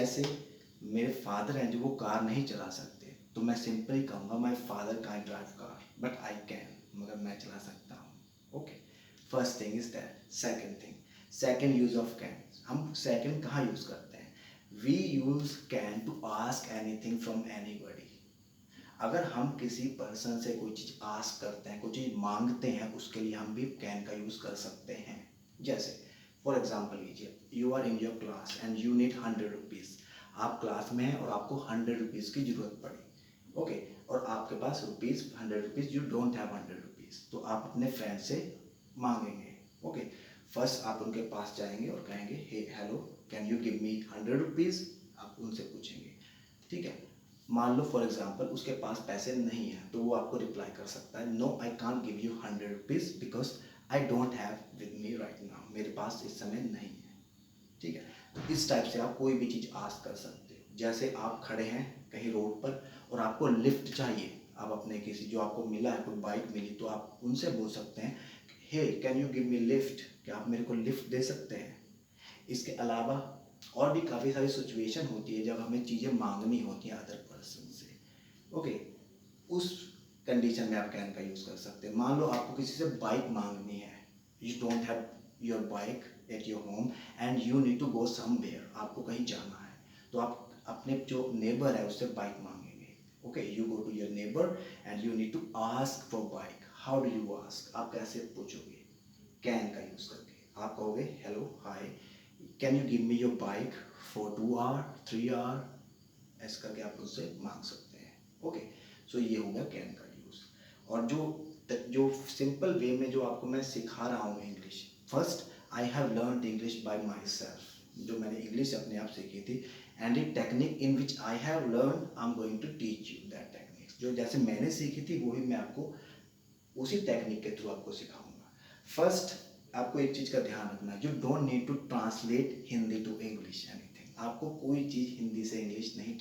जैसे मेरे फादर हैं जो वो कार नहीं चला सकते, तो मैं सिंपली कहूँगा my father can't drive car but I can, मगर मैं चला सकता हूँ। Okay, first thing is that. Second thing, second use of can. हम सेकेंड कहाँ यूज़ करते हैं? We use can to ask anything from anybody. अगर हम किसी पर्सन से कोई चीज़ आस्क करते हैं, कोई चीज़ मांगते हैं, उसके लिए हम भी कैन का यूज़ कर सकते हैं। जैसे फॉर एग्जाम्पल लीजिए, you are in your class and you need 100 rupees. आप क्लास में हैं और आपको 100 रुपीज़ की ज़रूरत पड़ी। ओके, और आपके पास 100 rupees, you don't have 100 rupees, तो आप अपने फ्रेंड से मांगेंगे। ओके, फर्स्ट आप उनके पास जाएंगे और कहेंगे hey hello can you give me 100 rupees, आप उनसे पूछेंगे। ठीक है, मान लो फॉर एग्जाम्पल उसके पास पैसे नहीं हैं, तो वो आपको रिप्लाई कर सकता है no I can't give you 100 rupees because I don't have with me right now, मेरे पास इस समय नहीं है। ठीक है, तो इस टाइप से आप कोई भी चीज़ आस्क कर सकते हो। जैसे आप खड़े हैं कहीं रोड पर और आपको लिफ्ट चाहिए, आप अपने किसी जो आपको मिला है, कोई बाइक मिली, तो आप उनसे बोल सकते हैं hey can you give me lift, क्या आप मेरे को लिफ्ट दे सकते हैं। इसके अलावा और भी काफ़ी सारी सिचुएशन होती है जब हमें चीज़ें मांगनी होती हैं अदर पर्सन से। ओके, उस कंडीशन में आप कैन का यूज़ कर सकते हैं। मान लो आपको किसी से बाइक मांगनी है, you don't have your bike at your home and you need to go somewhere, आपको कहीं जाना है, तो आप अपने जो नेबर है उससे बाइक मांगेंगे। Okay, you go to your neighbour and you need to ask for bike. How do you ask, आप कैसे पूछोगे? कैन का यूज़ करके। आप कहोगे hello hi can you give me your bike for 2 hour 3 hour, ऐसा करके आप उससे मांग सकते हैं। ओके, सो ये हो गया कैन का यूज़। और जो सिंपल वे में जो आपको मैं सिखा रहा हूँ English, first I have learn English by myself, जो मैंने इंग्लिश अपने आप सीखी थी, and the technique in which I have learn I am going to teach you that techniques. जो जैसे मैंने सीखी थी वही मैं आपको उसी टेक्निक के थ्रू आपको सिखाऊंगा। फर्स्ट आपको एक चीज़ का ध्यान रखना है, you don't need to translate Hindi to English anything. आपको कोई चीज़ हिंदी से इंग्लिश नहीं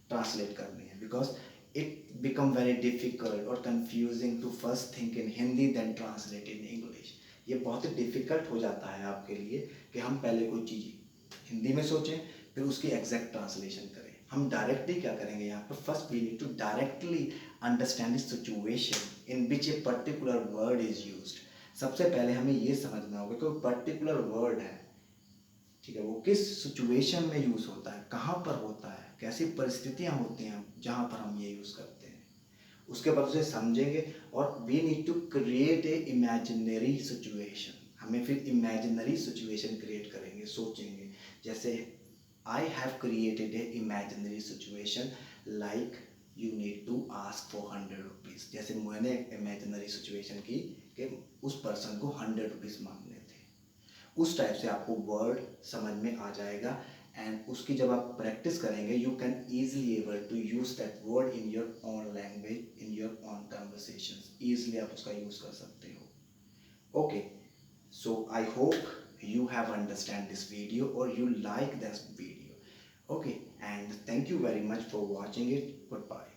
ट्रांसलेट करनी है, because it become very difficult और confusing to first think in Hindi then translate in English. ये बहुत ही डिफिकल्ट हो जाता है आपके लिए कि हम पहले कोई चीज़ हिंदी में सोचें फिर उसकी एग्जैक्ट ट्रांसलेशन करें। हम डायरेक्टली क्या करेंगे यहाँ पर, first we need to directly understand the situation in which a particular word is used. सबसे पहले हमें ये समझना होगा कि पर्टिकुलर वर्ड है, ठीक है, वो किस सिचुएशन में यूज़ होता है, कहाँ पर होता है, कैसी परिस्थितियाँ होती हैं जहाँ पर हम ये यूज़ करते हैं। उसके बाद उसे समझेंगे और we need to create a imaginary situation. हमें फिर इमेजिनरी सिचुएशन क्रिएट करेंगे, सोचेंगे। जैसे I have created a imaginary situation like you need to ask for 100 rupees. जैसे मैंने इमेजिनरी सिचुएशन की कि उस पर्सन को 100 रुपीज़ मांगने थे। उस टाइप से आपको वर्ड समझ में आ जाएगा एंड उसकी जब आप प्रैक्टिस करेंगे you can easily able to use that word in your own language, in your own conversations. Easily आप उसका यूज़ कर सकते हो। Okay, so I hope you have understand this video or you like this video. Okay, and thank you very much for watching it. Goodbye.